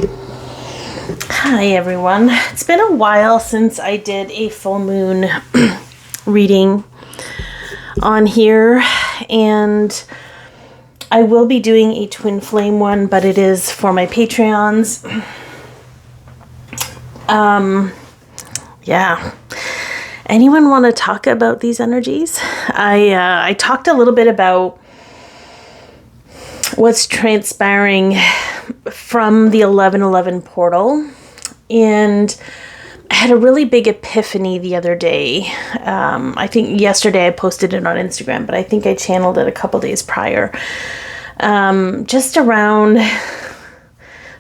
Hi everyone. It's been a while since I did a full moon reading on here, and I will be doing a twin flame one, but it is for my Patreons. Yeah. Anyone want to talk about these energies? I talked a little bit about what's transpiring from the 11/11 portal, and I had a really big epiphany the other day. I think yesterday I posted it on Instagram, but I think I channeled it a couple days prior. Just around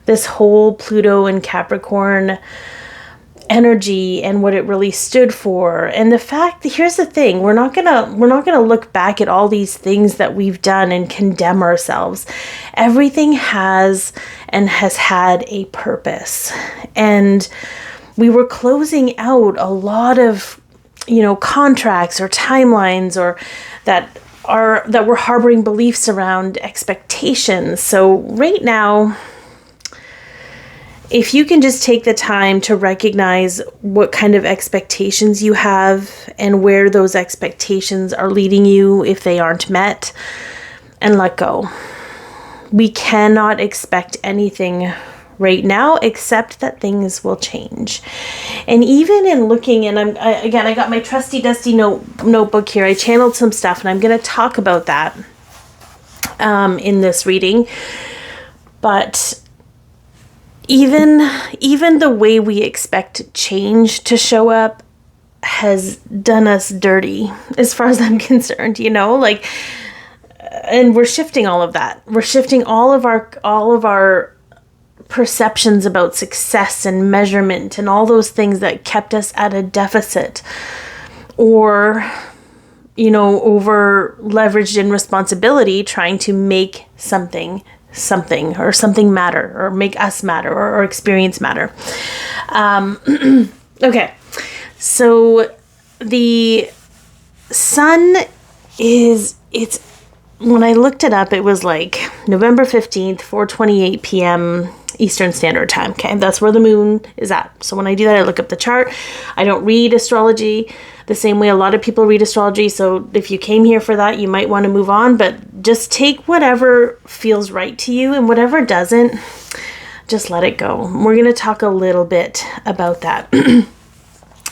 this whole Pluto and Capricorn energy and what it really stood for, and the fact that, here's the thing, we're not gonna look back at all these things that we've done and condemn ourselves. Everything has and has had a purpose, and we were closing out a lot of contracts or timelines, or that were harboring beliefs around expectations. So right now, if you can just take the time to recognize what kind of expectations you have and where those expectations are leading you if they aren't met, and let go. We cannot expect anything right now except that things will change. And even in looking, and I got my trusty dusty notebook here. I channeled some stuff, and I'm going to talk about that in this reading. But even the way we expect change to show up has done us dirty, as far as I'm concerned, and we're shifting all of that. We're shifting all of our perceptions about success and measurement and all those things that kept us at a deficit, or over leveraged in responsibility, trying to make something or something matter, or make us matter, or experience matter. Okay, so the sun it's when I looked it up, it was like November 15th, 4:28 p.m. Eastern Standard Time. Okay, that's where the moon is at. So when I do that, I look up the chart. I don't read astrology the same way a lot of people read astrology. So if you came here for that, you might want to move on, but just take whatever feels right to you, and whatever doesn't, just let it go. We're going to talk a little bit about that.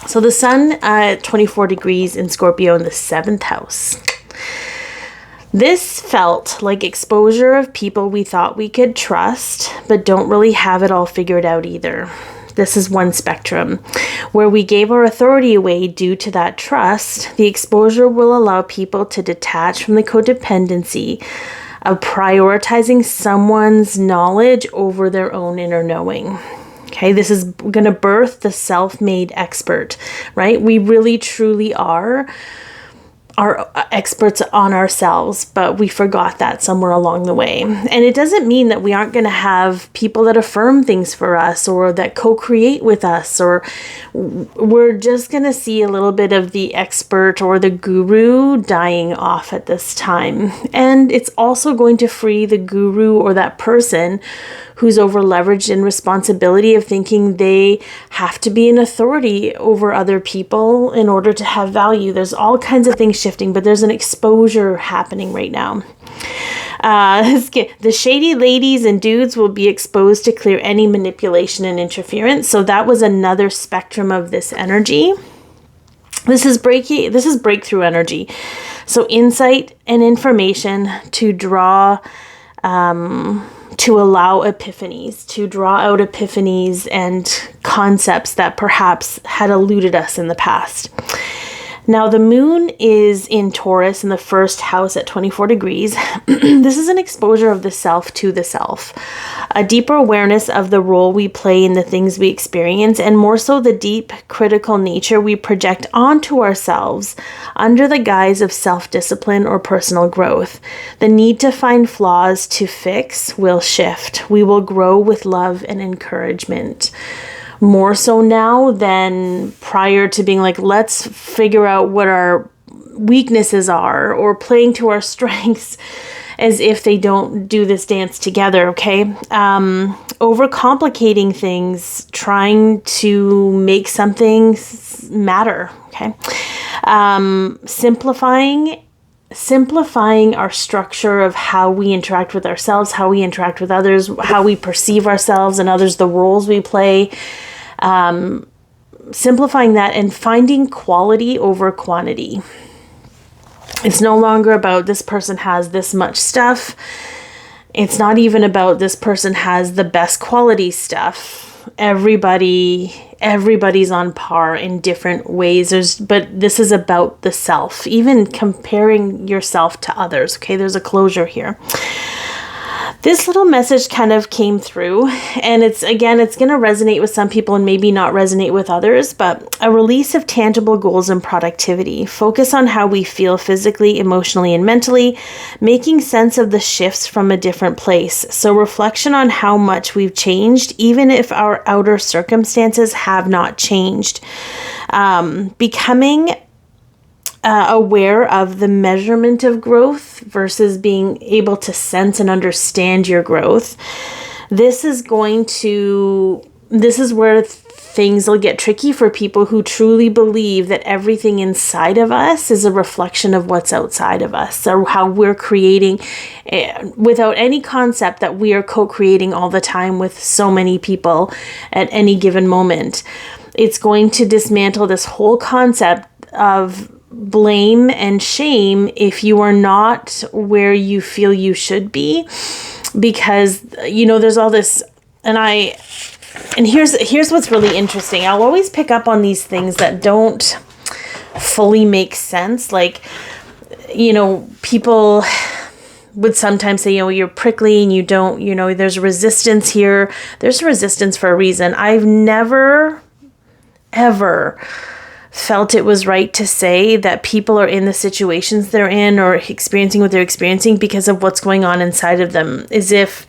So the sun at 24 degrees in Scorpio in the 7th house. This felt like exposure of people we thought we could trust, but don't really have it all figured out either. This is one spectrum. Where we gave our authority away due to that trust, the exposure will allow people to detach from the codependency of prioritizing someone's knowledge over their own inner knowing. Okay, this is going to birth the self-made expert, right? We really truly are experts on ourselves, but we forgot that somewhere along the way. And it doesn't mean that we aren't going to have people that affirm things for us, or that co-create with us, or we're just going to see a little bit of the expert or the guru dying off at this time. And it's also going to free the guru, or that person who's over leveraged in responsibility of thinking they have to be an authority over other people in order to have value. There's all kinds of things shifting, but there's an exposure happening right now. The shady ladies and dudes will be exposed to clear any manipulation and interference. So that was another spectrum of this energy. This is breakthrough energy. So insight and information to draw, to allow epiphanies, to draw out epiphanies and concepts that perhaps had eluded us in the past. Now, the moon is in Taurus in the 1st house at 24 degrees. This is an exposure of the self to the self, a deeper awareness of the role we play in the things we experience, and more so the deep critical nature we project onto ourselves under the guise of self-discipline or personal growth. The need to find flaws to fix will shift. We will grow with love and encouragement. More so now than prior to being like, let's figure out what our weaknesses are, or playing to our strengths as if they don't do this dance together, okay? Overcomplicating things, trying to make something matter, okay? Simplifying our structure of how we interact with ourselves, how we interact with others, how we perceive ourselves and others, the roles we play. Simplifying that and finding quality over quantity. It's no longer about this person has this much stuff. It's not even about this person has the best quality stuff. Everybody's on par in different ways. But this is about the self, even comparing yourself to others. Okay, there's a closure here. This little message kind of came through, and it's going to resonate with some people and maybe not resonate with others, but a release of tangible goals and productivity. Focus on how we feel physically, emotionally, and mentally, making sense of the shifts from a different place. So reflection on how much we've changed, even if our outer circumstances have not changed. Becoming aware of the measurement of growth versus being able to sense and understand your growth. This is where things will get tricky for people who truly believe that everything inside of us is a reflection of what's outside of us. So how we're creating, without any concept that we are co-creating all the time with so many people at any given moment. It's going to dismantle this whole concept of blame and shame if you are not where you feel you should be, because there's all this, and here's what's really interesting. I'll always pick up on these things that don't fully make sense. Like, people would sometimes say, you're prickly and you don't, there's resistance here. There's resistance for a reason. I've never, ever felt it was right to say that people are in the situations they're in or experiencing what they're experiencing because of what's going on inside of them, and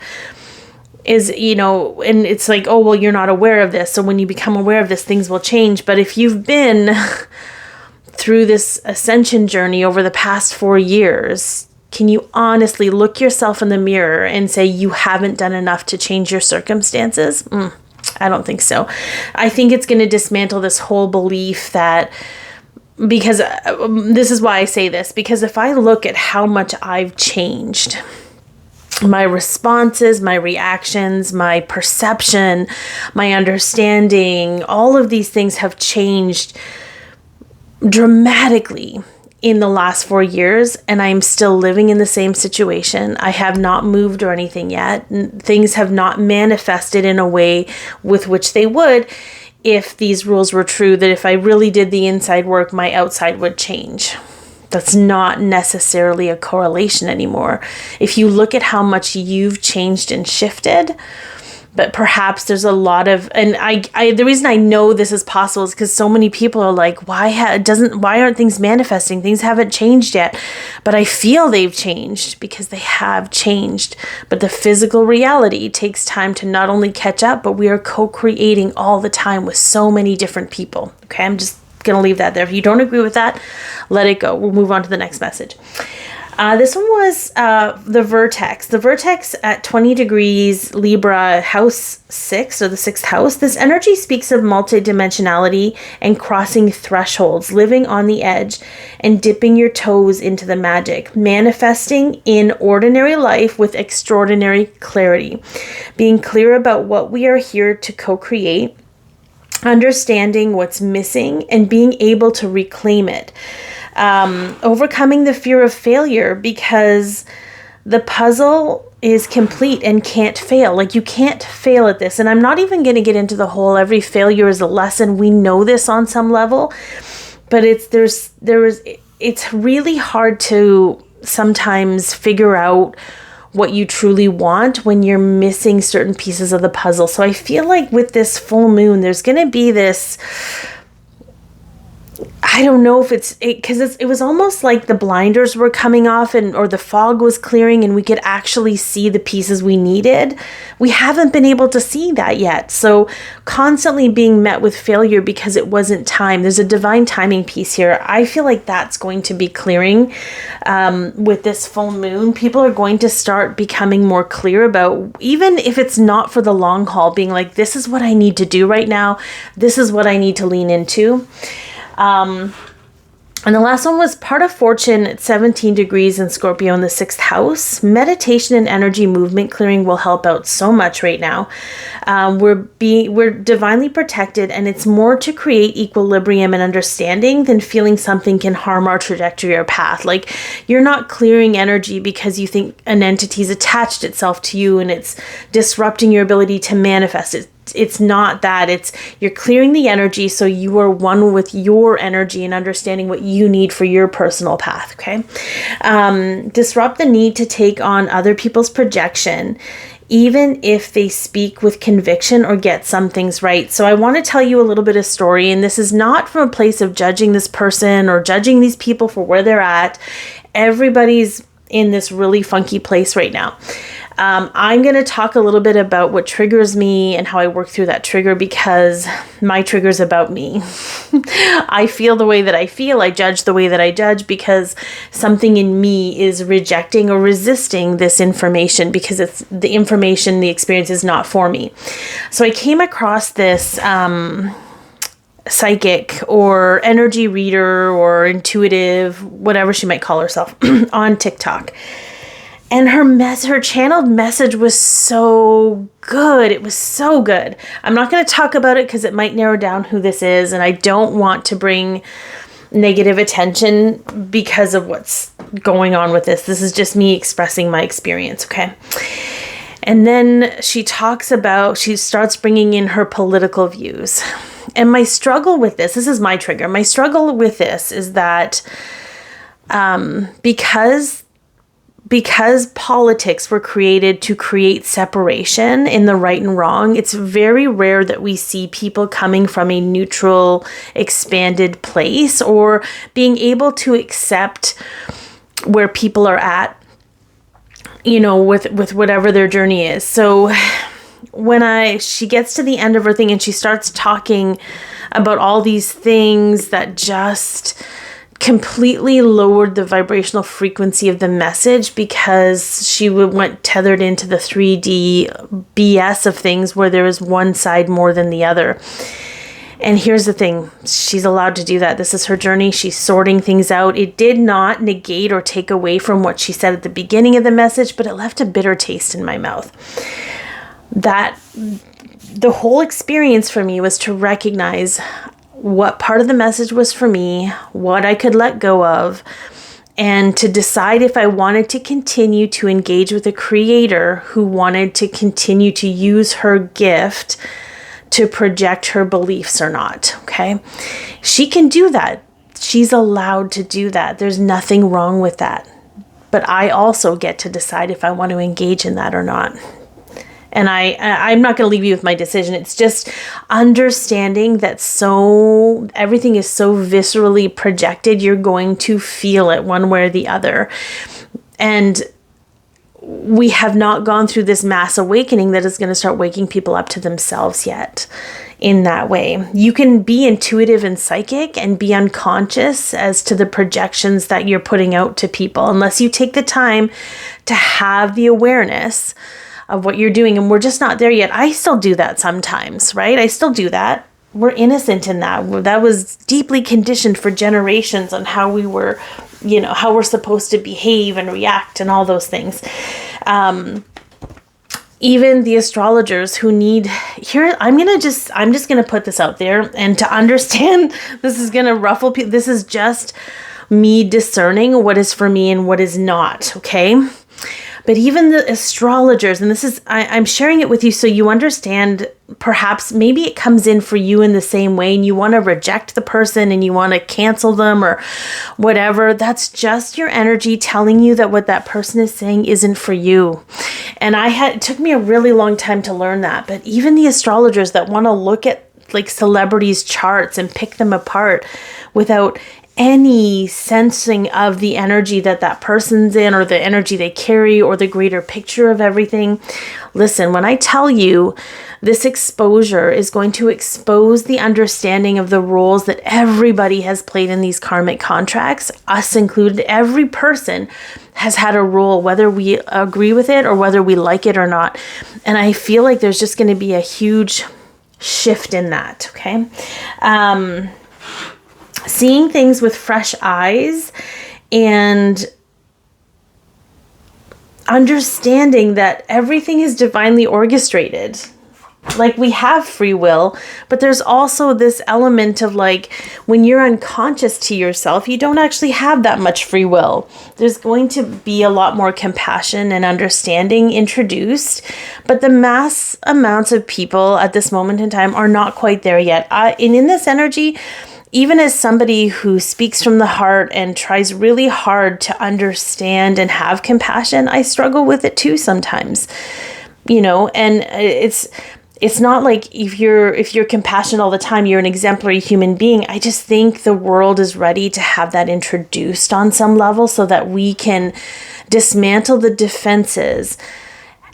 it's like, oh, well, you're not aware of this. So when you become aware of this, things will change. But if you've been through this ascension journey over the past 4 years, can you honestly look yourself in the mirror and say you haven't done enough to change your circumstances? I don't think so. I think it's going to dismantle this whole belief that, because this is why I say this, because if I look at how much I've changed, my responses, my reactions, my perception, my understanding, all of these things have changed dramatically in the last 4 years, and I'm still living in the same situation. I have not moved or anything yet. Things have not manifested in a way with which they would if these rules were true, that if I really did the inside work, my outside would change. That's not necessarily a correlation anymore. If you look at how much you've changed and shifted, but perhaps there's a lot of, and the reason I know this is possible is because so many people are like, why aren't things manifesting? Things haven't changed yet. But I feel they've changed because they have changed. But the physical reality takes time to not only catch up, but we are co-creating all the time with so many different people. Okay, I'm just going to leave that there. If you don't agree with that, let it go. We'll move on to the next message. This one was the Vertex. The Vertex at 20 degrees Libra, house 6, or the 6th house. This energy speaks of multidimensionality and crossing thresholds, living on the edge and dipping your toes into the magic, manifesting in ordinary life with extraordinary clarity, being clear about what we are here to co-create, understanding what's missing, and being able to reclaim it. Overcoming the fear of failure, because the puzzle is complete and can't fail. Like, you can't fail at this. And I'm not even going to get into the whole every failure is a lesson. We know this on some level, but it's really hard to sometimes figure out what you truly want when you're missing certain pieces of the puzzle. So I feel like with this full moon, there's going to be this I don't know if because it was almost like the blinders were coming off or the fog was clearing and we could actually see the pieces we needed. We haven't been able to see that yet. So constantly being met with failure because it wasn't time. There's a divine timing piece here. I feel like that's going to be clearing with this full moon. People are going to start becoming more clear about, even if it's not for the long haul, being like, this is what I need to do right now. This is what I need to lean into. And the last one was part of fortune at 17 degrees in Scorpio in the 6th house. Meditation and energy movement clearing will help out so much right now. We're divinely protected, and it's more to create equilibrium and understanding than feeling something can harm our trajectory or path. Like, you're not clearing energy because you think an entity's attached itself to you and it's disrupting your ability to manifest it. It's not that. It's you're clearing the energy so you are one with your energy and understanding what you need for your personal path, okay? Disrupt the need to take on other people's projection, even if they speak with conviction or get some things right. So I want to tell you a little bit of story, and this is not from a place of judging this person or judging these people for where they're at. Everybody's in this really funky place right now. I'm going to talk a little bit about what triggers me and how I work through that trigger, because my trigger's about me. I feel the way that I feel. I judge the way that I judge because something in me is rejecting or resisting this information because it's the information, the experience is not for me. So I came across this psychic or energy reader or intuitive, whatever she might call herself, on TikTok. And her channeled message was so good. It was so good. I'm not going to talk about it because it might narrow down who this is, and I don't want to bring negative attention because of what's going on with this. This is just me expressing my experience, okay? And then she starts bringing in her political views. And my struggle with this is my trigger. My struggle with this is that because politics were created to create separation in the right and wrong, it's very rare that we see people coming from a neutral, expanded place or being able to accept where people are at, with whatever their journey is. So when she gets to the end of her thing and she starts talking about all these things that just completely lowered the vibrational frequency of the message, because she went tethered into the 3D BS of things where there is one side more than the other. And here's the thing, she's allowed to do that. This is her journey. She's sorting things out. It did not negate or take away from what she said at the beginning of the message, but it left a bitter taste in my mouth. That the whole experience for me was to recognize what part of the message was for me, what I could let go of, and to decide if I wanted to continue to engage with a creator who wanted to continue to use her gift to project her beliefs or not, okay? She can do that. She's allowed to do that. There's nothing wrong with that. But I also get to decide if I want to engage in that or not. And I'm not going to leave you with my decision. It's just understanding that everything is so viscerally projected, you're going to feel it one way or the other. And we have not gone through this mass awakening that is going to start waking people up to themselves yet in that way. You can be intuitive and psychic and be unconscious as to the projections that you're putting out to people, unless you take the time to have the awareness of what you're doing. And we're just not there yet. I still do that sometimes, right? I still do that. We're innocent in that. That was deeply conditioned for generations on how we were, how we're supposed to behave and react and all those things. Even the astrologers who I'm just going to put this out there, and to understand, this is going to ruffle people. This is just me discerning what is for me and what is not. Okay. But even the astrologers, and I'm sharing it with you so you understand, perhaps maybe it comes in for you in the same way and you want to reject the person and you want to cancel them or whatever. That's just your energy telling you that what that person is saying isn't for you. And it took me a really long time to learn that. But even the astrologers that want to look at like celebrities' charts and pick them apart without any sensing of the energy that person's in, or the energy they carry, or the greater picture of everything. Listen, when I tell you this exposure is going to expose the understanding of the roles that everybody has played in these karmic contracts, us included, every person has had a role, whether we agree with it or whether we like it or not. And I feel like there's just going to be a huge shift in that, okay? Seeing things with fresh eyes and understanding that everything is divinely orchestrated. Like, we have free will, but there's also this element of like, when you're unconscious to yourself, you don't actually have that much free will. There's going to be a lot more compassion and understanding introduced, but the mass amounts of people at this moment in time are not quite there yet. And in this energy, even as somebody who speaks from the heart and tries really hard to understand and have compassion, I struggle with it too sometimes, and it's not like if you're compassionate all the time, you're an exemplary human being. I just think the world is ready to have that introduced on some level so that we can dismantle the defenses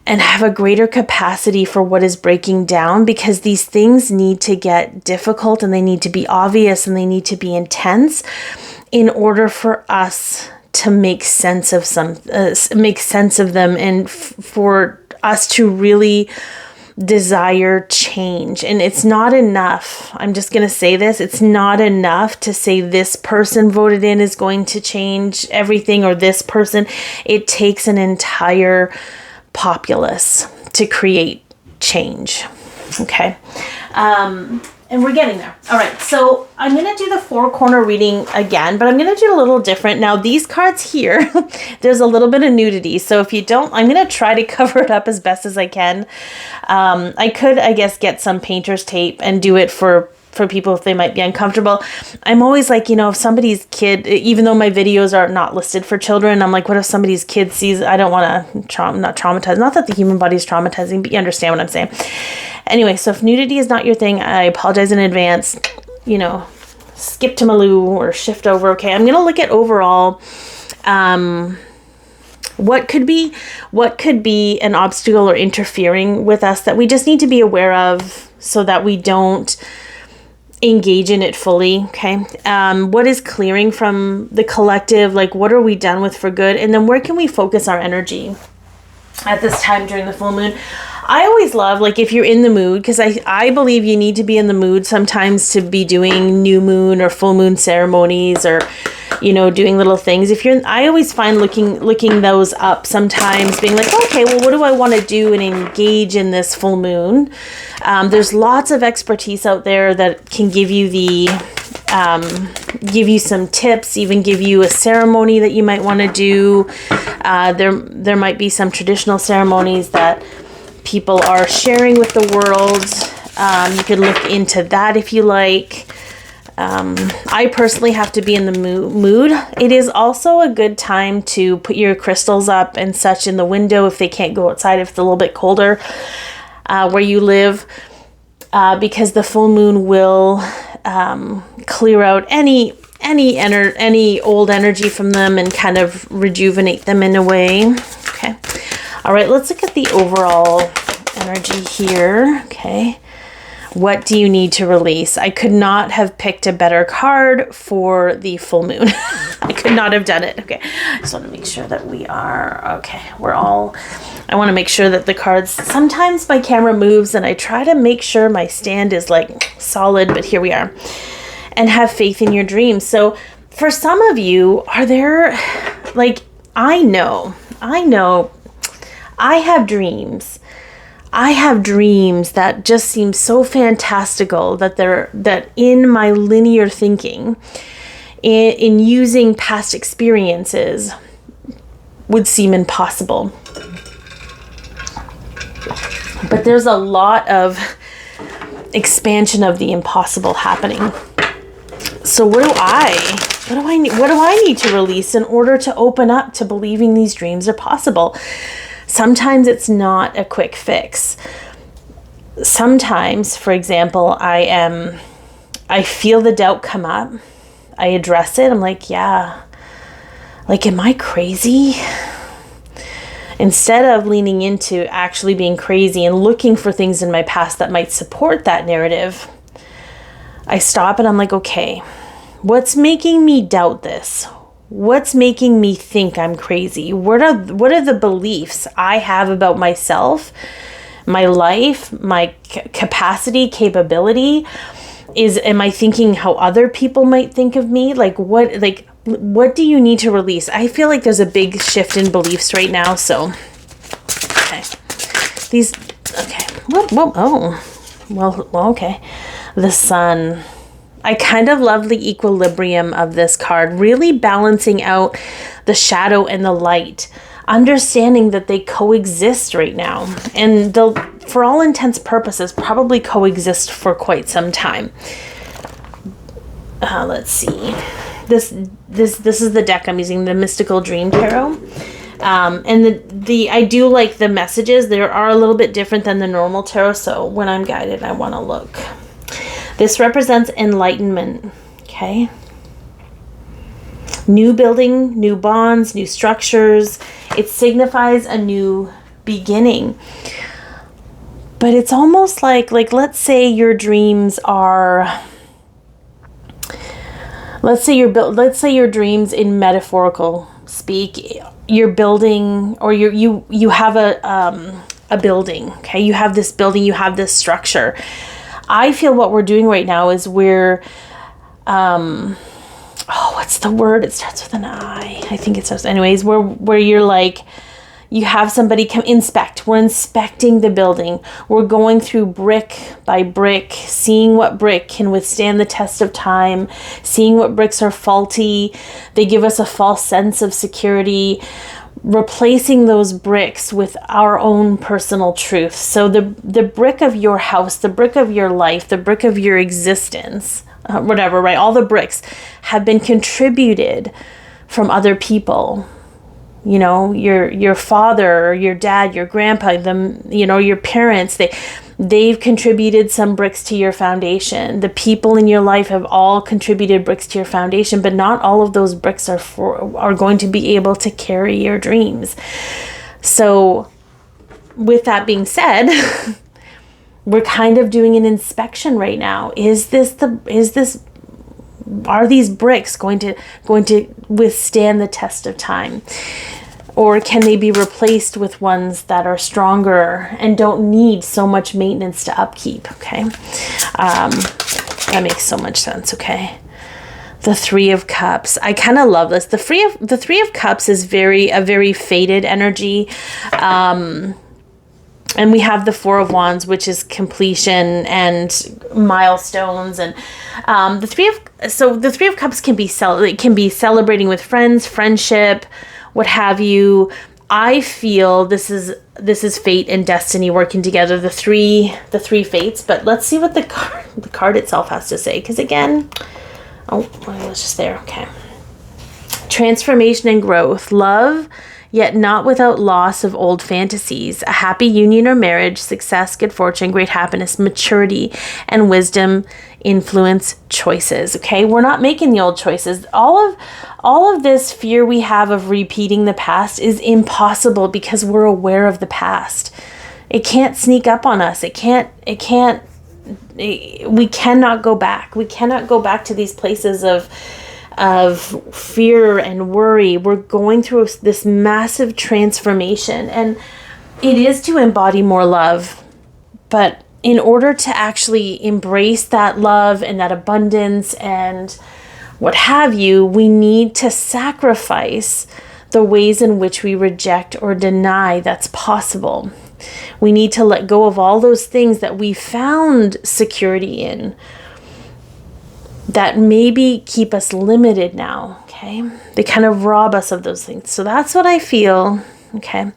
and have a greater capacity for what is breaking down, because these things need to get difficult and they need to be obvious and they need to be intense in order for us to make sense of them, and for us to really desire change. And it's not enough. I'm just going to say this. It's not enough to say this person voted in is going to change everything, or this person. It takes an entire populace to create change. Okay. And we're getting there. All right. So I'm going to do the 4-corner reading again, but I'm going to do it a little different. Now, these cards here, there's a little bit of nudity. So if you don't, I'm going to try to cover it up as best as I can. I could, I guess, get some painter's tape and do it for people if they might be uncomfortable. I'm always like, if somebody's kid, even though my videos are not listed for children, I'm like, what if somebody's kid sees, I don't want to not traumatize. Not that the human body is traumatizing, but you understand what I'm saying. Anyway, so if nudity is not your thing, I apologize in advance. Skip to Maloo or shift over. Okay, I'm going to look at overall what could be an obstacle or interfering with us that we just need to be aware of so that we don't engage in it fully. Okay. What is clearing from the collective? Like, what are we done with for good? And then where can we focus our energy at this time during the full moon? I always love, like, if you're in the mood, because I believe you need to be in the mood sometimes to be doing new moon or full moon ceremonies, or, doing little things. I always find looking those up sometimes, being like, okay, well, what do I want to do and engage in this full moon? There's lots of expertise out there that can give you give you some tips, even give you a ceremony that you might want to do. There might be some traditional ceremonies that people are sharing with the world. You could look into that if you like. I personally have to be in the mood. It is also a good time to put your crystals up and such in the window if they can't go outside, if it's a little bit colder where you live, because the full moon will clear out any old energy from them and kind of rejuvenate them in a way. Okay. All right, let's look at the overall energy here. Okay. What do you need to release? I could not have picked a better card for the full moon. I could not have done it. Okay. I just want to make sure that we are, okay. I want to make sure that the cards, sometimes my camera moves and I try to make sure my stand is like solid, but here we are. And have faith in your dreams. So for some of you, are there, like, I know, I have dreams. I have dreams that just seem so fantastical that in my linear thinking, in using past experiences, would seem impossible. But there's a lot of expansion of the impossible happening. So what do I need to release in order to open up to believing these dreams are possible? Sometimes it's not a quick fix. sometimes, for example, I feel the doubt come up. I address it. I'm like, yeah, like, am I crazy? Instead of leaning into actually being crazy and looking for things in my past that might support that narrative, I stop and I'm like, okay, what's making me doubt this? What's making me think I'm crazy? What are the beliefs I have about myself, my life, my capacity, capability? Am I thinking how other people might think of me? What do you need to release? I feel like there's a big shift in beliefs right now. So, okay. Okay. The sun. I kind of love the equilibrium of this card, really balancing out the shadow and the light, understanding that they coexist right now, and they'll, for all intents purposes, probably coexist for quite some time. Let's see. This is the deck I'm using, the Mystical Dream Tarot. And I do like the messages. They are a little bit different than the normal tarot, so when I'm guided, I want to look. This represents enlightenment, okay? New building, new bonds, new structures. It signifies a new beginning. But it's almost like let's say your dreams are, let's say your dreams in metaphorical speak, you're building, or you have a building, okay? You have this building, you have this structure. I feel what we're doing right now is we're, what's the word? It starts with an I. I think it starts, anyways, where you're like, you have somebody come inspect. We're inspecting the building. We're going through brick by brick, seeing what brick can withstand the test of time, seeing what bricks are faulty. They give us a false sense of security, replacing those bricks with our own personal truth. So the brick of your house, the brick of your life, the brick of your existence, whatever, right? All the bricks have been contributed from other people. You know, your father, your dad, your grandpa, your parents, they've contributed some bricks to your foundation. The people in your life have all contributed bricks to your foundation, but not all of those bricks are going to be able to carry your dreams. So with that being said, we're kind of doing an inspection right now. Are these bricks going to withstand the test of time? Or can they be replaced with ones that are stronger and don't need so much maintenance to upkeep? Okay. That makes so much sense. Okay. The Three of Cups. I kind of love this. The Three of Cups is a very faded energy. And we have the Four of Wands, which is completion and milestones, and the Three of Cups can be celebrating with friends, friendship, what have you. I feel this is fate and destiny working together. The three fates. But let's see what the card itself has to say. Because again, it's just there. Okay. Transformation and growth, love, yet not without loss of old fantasies, a happy union or marriage, success, good fortune, great happiness, maturity, and wisdom influence choices. Okay, we're not making the old choices. All of this fear we have of repeating the past is impossible because we're aware of the past. It can't sneak up on us. We cannot go back. We cannot go back to these places of fear and worry. We're going through this massive transformation, and it is to embody more love. But in order to actually embrace that love and that abundance and what have you, we need to sacrifice the ways in which we reject or deny that's possible. We need to let go of all those things that we found security in, that maybe keep us limited now, okay? They kind of rob us of those things. So that's what I feel, okay?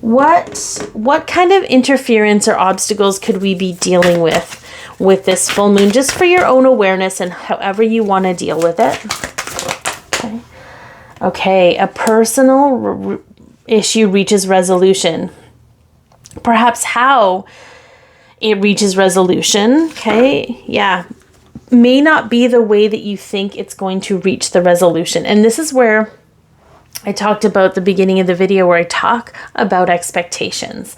What kind of interference or obstacles could we be dealing with this full moon? Just for your own awareness and however you want to deal with it. Okay, a personal issue reaches resolution. perhaps how it reaches resolution, okay, yeah, may not be the way that you think it's going to reach the resolution. And this is where I talked about the beginning of the video, where I talk about expectations.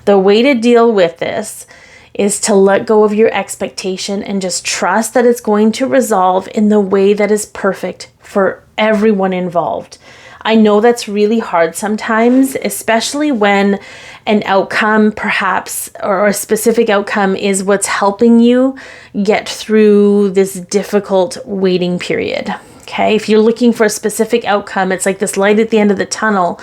The way to deal with this is to let go of your expectation and just trust that it's going to resolve in the way that is perfect for everyone involved. I know that's really hard sometimes, especially when an outcome perhaps, or a specific outcome, is what's helping you get through this difficult waiting period. Okay, if you're looking for a specific outcome, it's like this light at the end of the tunnel.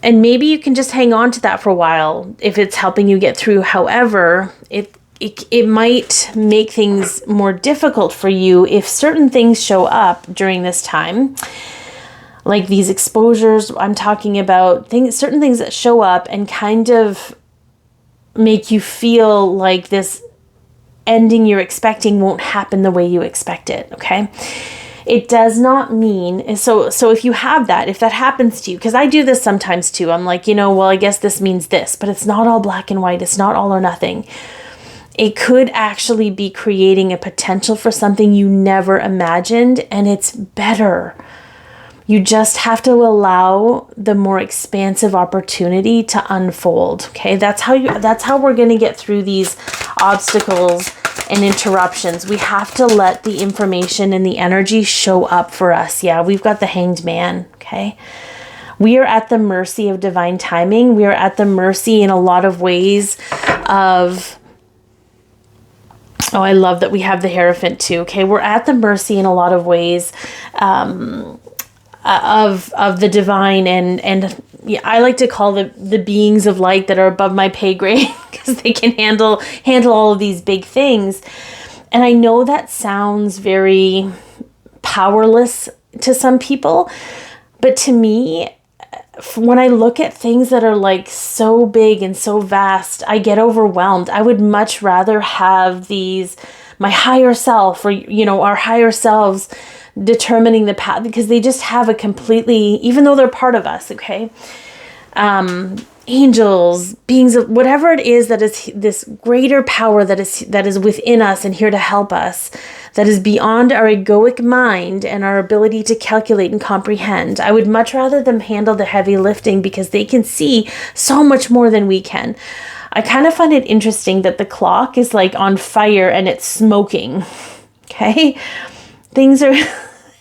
And maybe you can just hang on to that for a while if it's helping you get through. However, it might make things more difficult for you if certain things show up during this time. Like these exposures I'm talking about, certain things that show up and kind of make you feel like this ending you're expecting won't happen the way you expect it, okay? It does not mean, so if you have that, if that happens to you, because I do this sometimes too, I'm like, well, I guess this means this, but it's not all black and white, it's not all or nothing. It could actually be creating a potential for something you never imagined, and it's better. You just have to allow the more expansive opportunity to unfold. Okay, that's how we're going to get through these obstacles and interruptions. We have to let the information and the energy show up for us. Yeah, we've got the Hanged Man. Okay, we are at the mercy of divine timing. We are at the mercy in a lot of ways of. Oh, I love that we have the Hierophant too. Okay, we're at the mercy in a lot of ways. Of the divine, and yeah, I like to call the beings of light that are above my pay grade, because they can handle all of these big things. And I know that sounds very powerless to some people, but to me, when I look at things that are like so big and so vast, I get overwhelmed. I would much rather have my higher self, or our higher selves determining the path, because they just have a completely, even though they're part of us, okay, angels, beings of whatever it is, that is this greater power that is within us and here to help us, that is beyond our egoic mind and our ability to calculate and comprehend. I would much rather them handle the heavy lifting, because they can see so much more than we can. I kind of find it interesting that the clock is like on fire and it's smoking. Okay, things are,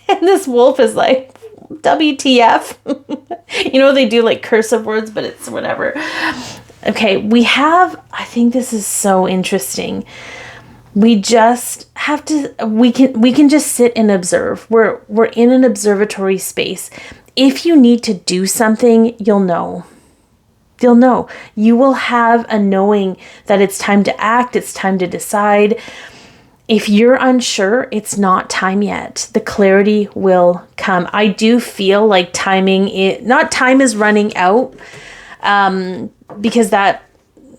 and this wolf is like, WTF? They do like cursive words, but it's whatever. Okay, I think this is so interesting. We just have to, we can just sit and observe. We're in an observatory space. If you need to do something, you'll know. You'll know. You will have a knowing that it's time to act, it's time to decide. If you're unsure, it's not time yet. The clarity will come. I do feel like time is running out, because that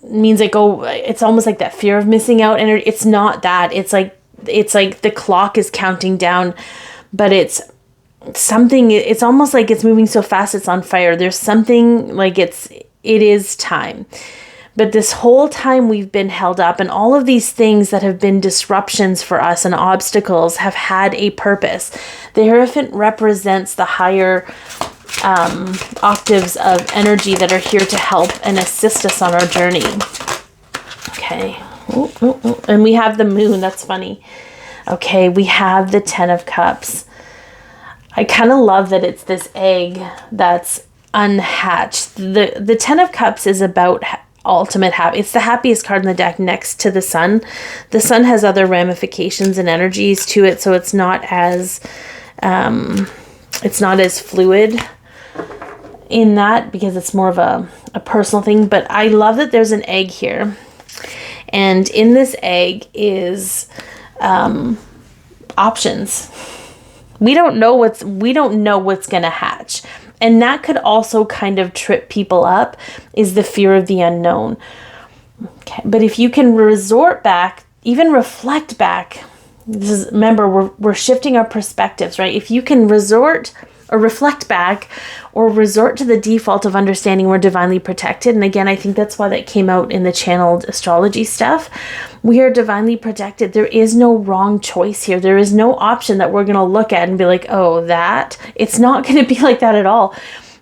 means it's almost like that fear of missing out. And it's not that. It's like the clock is counting down, but it's almost like it's moving so fast it's on fire. There's something like it is time. But this whole time we've been held up, and all of these things that have been disruptions for us and obstacles have had a purpose. The Hierophant represents the higher octaves of energy that are here to help and assist us on our journey. Okay. Ooh. And we have the Moon. That's funny. Okay, we have the Ten of Cups. I kind of love that it's this egg that's unhatched. The Ten of Cups is about ultimate happy. It's the happiest card in the deck next to the Sun. The Sun has other ramifications and energies to it, so it's not as fluid in that, because it's more of a personal thing. But I love that there's an egg here, and in this egg is options. We don't know what's going to hatch. And that could also kind of trip people up, is the fear of the unknown. Okay. But if you can resort back, even reflect back, remember, we're shifting our perspectives, right? If you can resort or reflect back or resort to the default of understanding we're divinely protected. And again, I think that's why that came out in the channeled astrology stuff. We are divinely protected. There is no wrong choice here. There is no option that we're going to look at and be like, oh, that. It's not going to be like that at all.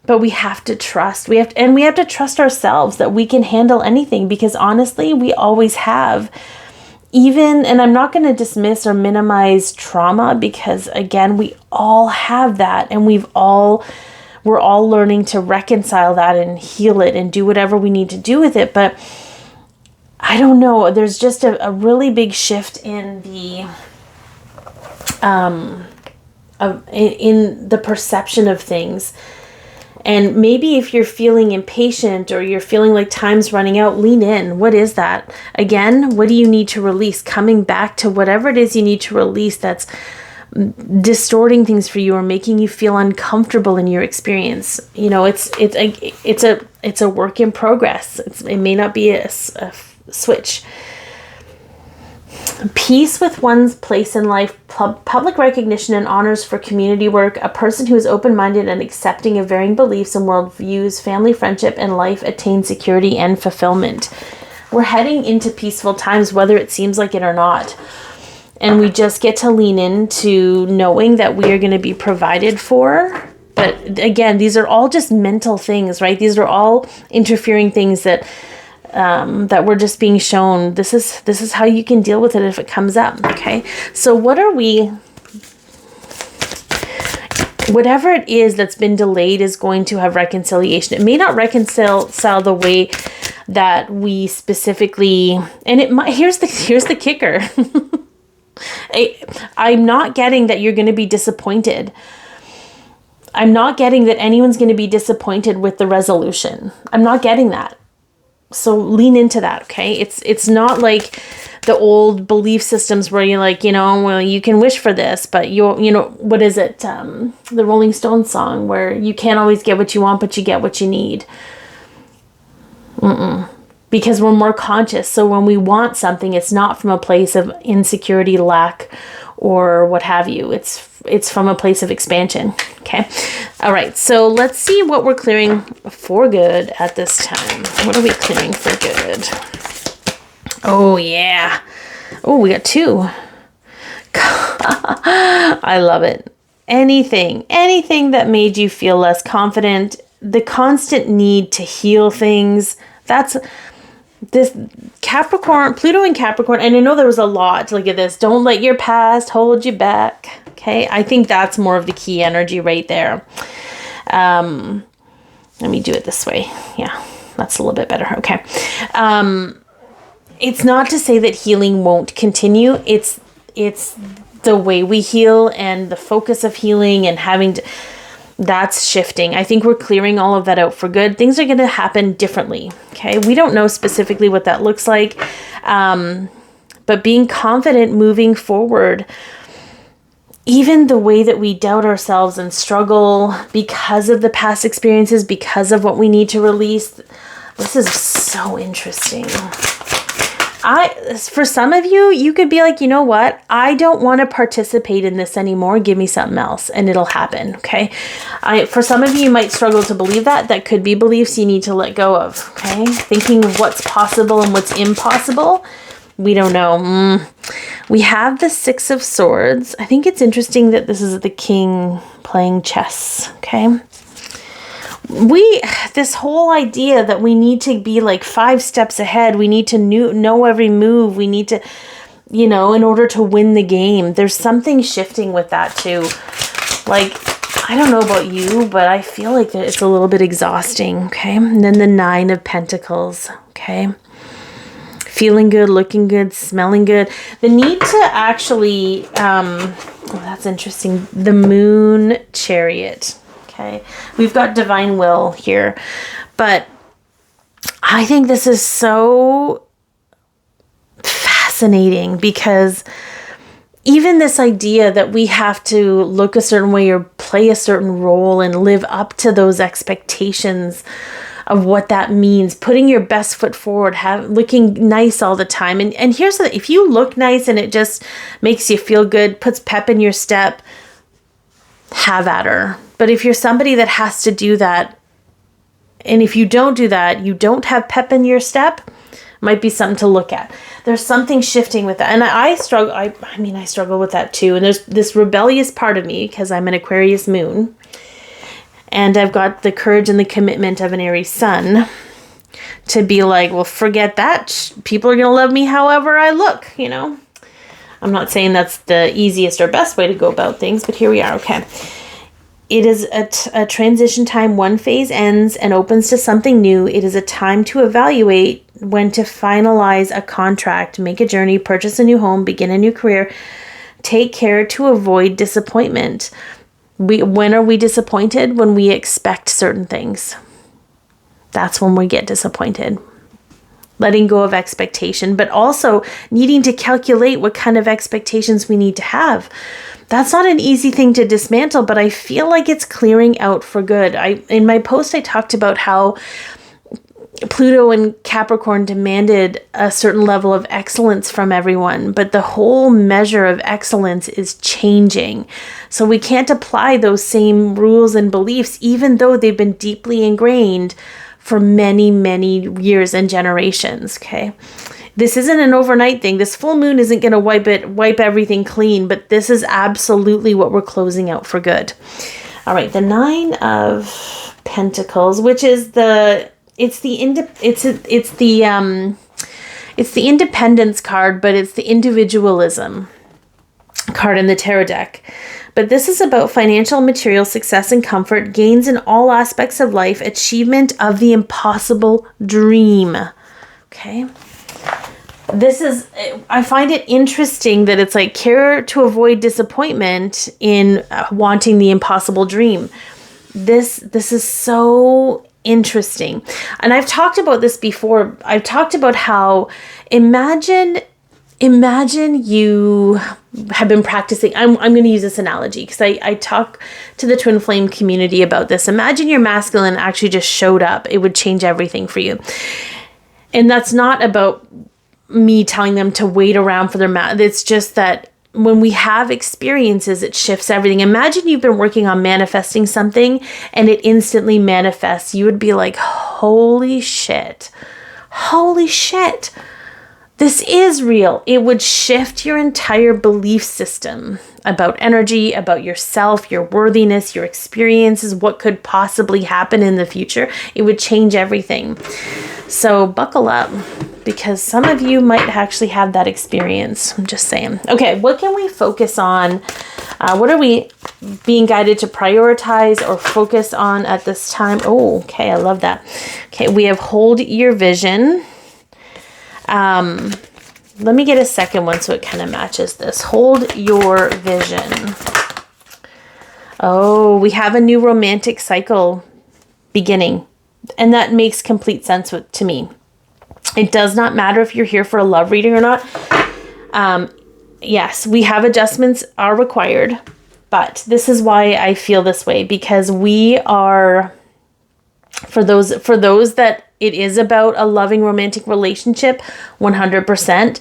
But we have to trust. We have to trust ourselves that we can handle anything, because honestly, we always have. Even, and I'm not going to dismiss or minimize trauma, because again, we all have that, and we're all learning to reconcile that and heal it and do whatever we need to do with it. But I don't know, there's just a really big shift in the in the perception of things. And maybe if you're feeling impatient or you're feeling like time's running out, lean in. What is that? Again, what do you need to release? Coming back to whatever it is you need to release that's distorting things for you or making you feel uncomfortable in your experience. You know, it's a work in progress. It may not be a switch. Peace with one's place in life, public recognition and honors for community work, a person who is open-minded and accepting of varying beliefs and worldviews, family, friendship, and life attain security and fulfillment. We're heading into peaceful times, whether it seems like it or not. And we just get to lean into knowing that we are going to be provided for. But again, these are all just mental things, right? These are all interfering things that we're just being shown. This is how you can deal with it if it comes up. Okay. So whatever it is that's been delayed is going to have reconciliation. It may not reconcile the way that we specifically, and it might, here's the kicker. I'm not getting that you're going to be disappointed. I'm not getting that anyone's going to be disappointed with the resolution. I'm not getting that. So lean into that, okay? It's not like the old belief systems where you're like, well, you can wish for this, but what is it? The Rolling Stones song where you can't always get what you want, but you get what you need. Because we're more conscious. So when we want something, it's not from a place of insecurity, lack, or what have you. It's from a place of expansion. Okay. All right. So let's see what we're clearing for good at this time. What are we clearing for good? Oh, yeah. Oh, we got 2. I love it. Anything that made you feel less confident, the constant need to heal things. That's this Capricorn, Pluto in Capricorn. And I know there was a lot to look at this. Don't let your past hold you back. Okay. I think that's more of the key energy right there. Let me do it this way. Yeah, that's a little bit better. Okay. It's not to say that healing won't continue. It's the way we heal and the focus of healing and having to, that's shifting. I think we're clearing all of that out for good. Things are going to happen differently. Okay. We don't know specifically what that looks like. But being confident moving forward, even the way that we doubt ourselves and struggle because of the past experiences, because of what we need to release. This is so interesting. For some of you, you could be like, you know what? I don't want to participate in this anymore. Give me something else and it'll happen. Okay. For some of you might struggle to believe that. That could be beliefs you need to let go of. Okay. Thinking of what's possible and what's impossible. We don't know. We have the 6 of Swords. I think it's interesting that this is the king playing chess. Okay. This whole idea that we need to be like 5 steps ahead, we need to know every move, we need to, in order to win the game. There's something shifting with that too. Like, I don't know about you, but I feel like it's a little bit exhausting, okay? And then the 9 of Pentacles, okay? Feeling good, looking good, smelling good. The need to actually, that's interesting. The Moon Chariot. Okay, we've got divine will here, but I think this is so fascinating because even this idea that we have to look a certain way or play a certain role and live up to those expectations of what that means, putting your best foot forward, looking nice all the time. And here's the, if you look nice and it just makes you feel good, puts pep in your step, have at her. But if you're somebody that has to do that, and if you don't do that, you don't have pep in your step, might be something to look at. There's something shifting with that. And I struggle, I struggle with that too. And there's this rebellious part of me because I'm an Aquarius moon. And I've got the courage and the commitment of an Aries sun to be like, well, forget that. People are going to love me however I look, you know. I'm not saying that's the easiest or best way to go about things, but here we are. Okay. It is a transition time. One phase ends and opens to something new. It is a time to evaluate when to finalize a contract, make a journey, purchase a new home, begin a new career. Take care to avoid disappointment. When are we disappointed? When we expect certain things. That's when we get disappointed. Letting go of expectation, but also needing to calculate what kind of expectations we need to have. That's not an easy thing to dismantle, but I feel like it's clearing out for good. In my post, I talked about how Pluto and Capricorn demanded a certain level of excellence from everyone, but the whole measure of excellence is changing. So we can't apply those same rules and beliefs, even though they've been deeply ingrained for many, many years and generations, okay? This isn't an overnight thing. This full moon isn't going to wipe everything clean, but this is absolutely what we're closing out for good. All right, the 9 of Pentacles, which is the independence card, but it's the individualism card in the tarot deck. But this is about financial and material success and comfort, gains in all aspects of life, achievement of the impossible dream. Okay. I find it interesting that it's like care to avoid disappointment in wanting the impossible dream. This is so interesting. And I've talked about this before. I've talked about how imagine you have been practicing. I'm going to use this analogy because I talk to the twin flame community about this. Imagine your masculine actually just showed up. It would change everything for you. And that's not about me telling them to wait around for their it's just that when we have experiences, it shifts everything. Imagine you've been working on manifesting something and it instantly manifests. You would be like, holy shit. This is real. It would shift your entire belief system about energy, about yourself, your worthiness, your experiences, what could possibly happen in the future. It would change everything. So buckle up because some of you might actually have that experience. I'm just saying. Okay, what can we focus on? What are we being guided to prioritize or focus on at this time? Oh, okay, I love that. Okay, we have hold your vision. Let me get a second one so it kind of matches this. Hold your vision. Oh, we have a new romantic cycle beginning. And that makes complete sense to me. It does not matter if you're here for a love reading or not. Yes, we have adjustments are required. But this is why I feel this way. Because we are, for those that it is about a loving romantic relationship, 100%.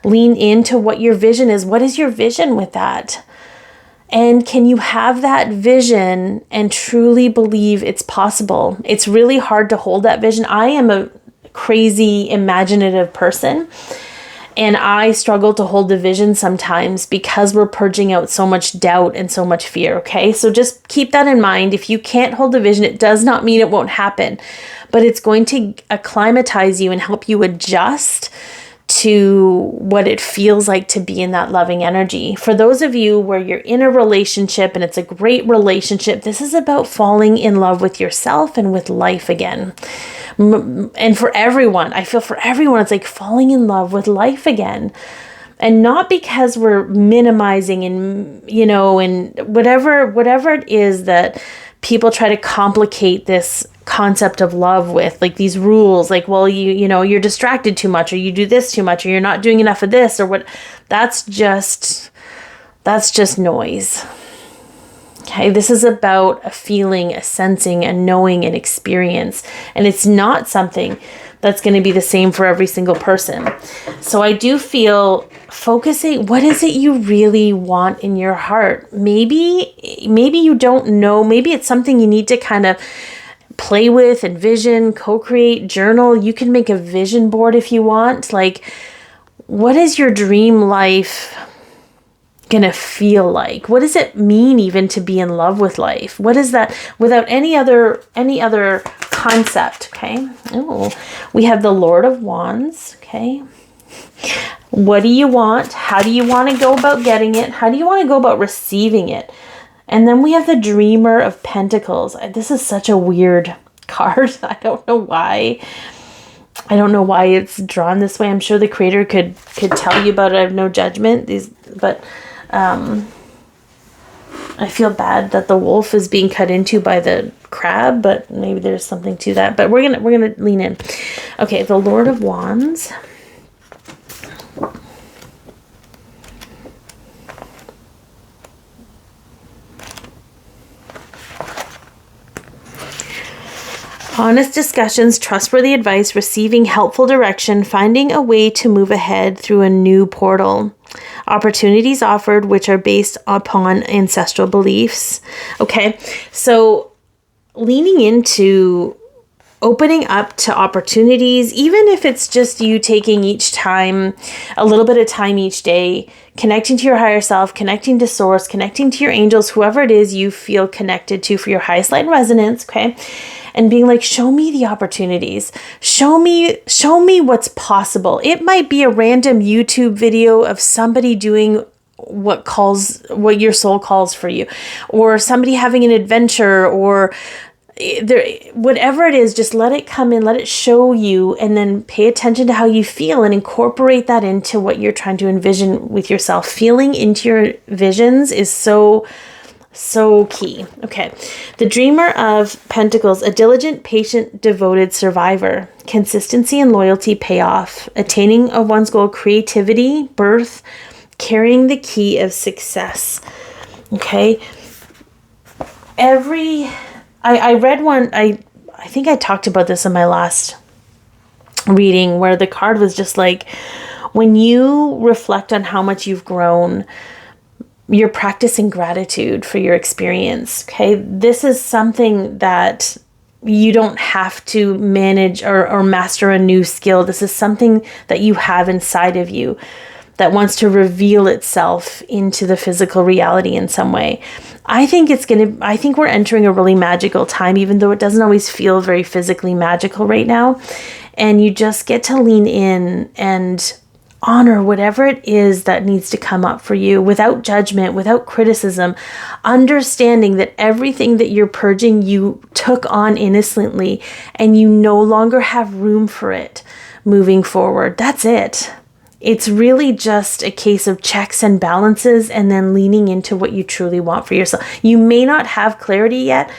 Lean into what your vision is. What is your vision with that? And can you have that vision and truly believe it's possible? It's really hard to hold that vision. I am a crazy imaginative person. And I struggle to hold the vision sometimes because we're purging out so much doubt and so much fear, okay? So just keep that in mind. If you can't hold the vision, it does not mean it won't happen. But it's going to acclimatize you and help you adjust to what it feels like to be in that loving energy. For those of you where you're in a relationship and it's a great relationship, this is about falling in love with yourself and with life again. And for everyone, I feel for everyone, it's like falling in love with life again. And not because we're minimizing and, and whatever it is that people try to complicate this concept of love with, like these rules, like, well, you're distracted too much, or you do this too much, or you're not doing enough of this, or what. That's just noise. Okay, this is about a feeling, a sensing, a knowing, an experience. And it's not something that's going to be the same for every single person. So I do feel focusing, what is it you really want in your heart? Maybe you don't know. Maybe it's something you need to kind of play with, envision, co-create, journal. You can make a vision board if you want. Like, what is your dream life gonna feel like? What does it mean even to be in love with life? What is that without any other concept? Okay. Oh, we have the Lord of Wands. Okay. What do you want? How do you want to go about getting it? How do you want to go about receiving it? And then we have the Dreamer of Pentacles. This is such a weird card. I don't know why. I don't know why it's drawn this way. I'm sure the creator could tell you about it. I have no judgment. But I feel bad that the wolf is being cut into by the crab, but maybe there's something to that. But we're gonna lean in. Okay, the Lord of Wands. Honest discussions, trustworthy advice, receiving helpful direction, finding a way to move ahead through a new portal. Opportunities offered which are based upon ancestral beliefs. Okay, so leaning into opening up to opportunities, even if it's just you taking each time, a little bit of time each day, connecting to your higher self, connecting to source, connecting to your angels, whoever it is you feel connected to for your highest light resonance, okay? And being like, show me the opportunities. Show me what's possible. It might be a random YouTube video of somebody doing what your soul calls for you, or somebody having an adventure, or whatever it is, just let it come in, let it show you, and then pay attention to how you feel and incorporate that into what you're trying to envision with yourself. Feeling into your visions is so key. Okay. The Dreamer of Pentacles, a diligent, patient, devoted survivor. Consistency and loyalty pay off. Attaining of one's goal, creativity, birth, carrying the key of success. Okay. I read one, I think I talked about this in my last reading, where the card was just like, when you reflect on how much you've grown, you're practicing gratitude for your experience. Okay. This is something that you don't have to manage or master a new skill. This is something that you have inside of you that wants to reveal itself into the physical reality in some way. I think we're entering a really magical time, even though it doesn't always feel very physically magical right now. And you just get to lean in and honor whatever it is that needs to come up for you, without judgment, without criticism, understanding that everything that you're purging, you took on innocently, and you no longer have room for it moving forward. That's it. It's really just a case of checks and balances, and then leaning into what you truly want for yourself. You may not have clarity yet,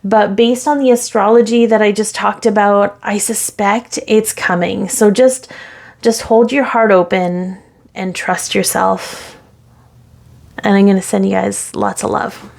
but based on the astrology that I just talked about, I suspect it's coming. So just hold your heart open and trust yourself. And I'm going to send you guys lots of love.